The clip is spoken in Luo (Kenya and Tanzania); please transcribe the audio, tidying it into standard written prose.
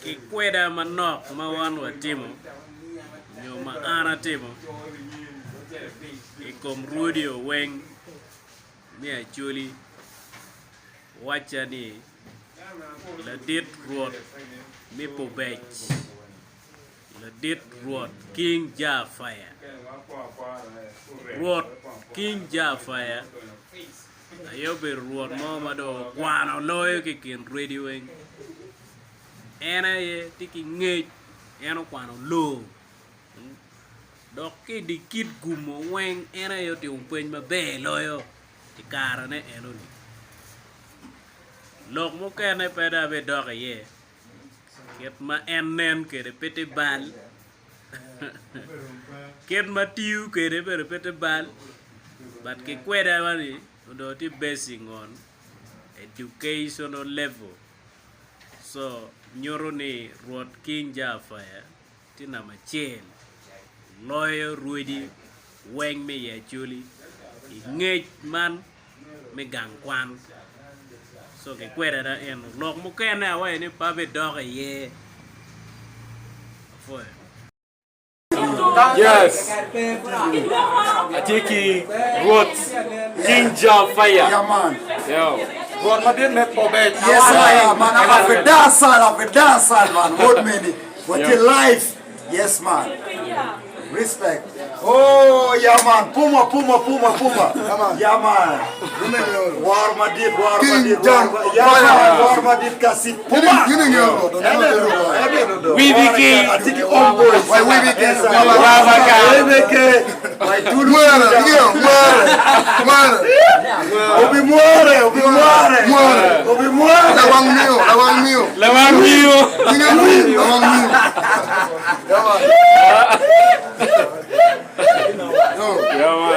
kikweda manok ma wan watimo nyo ma an atimo ikom Rudy Oweng mi Acholi wacha ni ladit Rwot mi Pobech ladit Rwot King Jafire Rwot King Jafire ayobe Rwot mo mado Okwano Loyo kikin Rudy Oweng ena ye tiki ngej eno Okwano lo dok ki dikit gumo Oweng ena yo ti umpeny mabe Loyo ti karane eno ni lok mo kene peda be dok ye ket ma enen kede pete bal ket ma tiu kede pete bal but ke kweda wani do ti basing on educational level so nyoro ni Rwot King Jafire ti nama chen Loyo Rudy Oweng mi Acholi ngej man mi gang kwan so ke kweda da en lok mo kene awai ni pa be dog ye for yes atiki Rwot King Jafire Yeah, man. yo Rwot ma din met Pobech Yes, man. I'm a dancer, man. What many? What your life? Yes, man. Respect. Oh, yeah, man. Puma. Yeah, man. War Madrid. War Madrid kasi Puma. we became Atiki homeboys. Why we became My Tulu. Obi muere. Lawang Mio Yeah, man.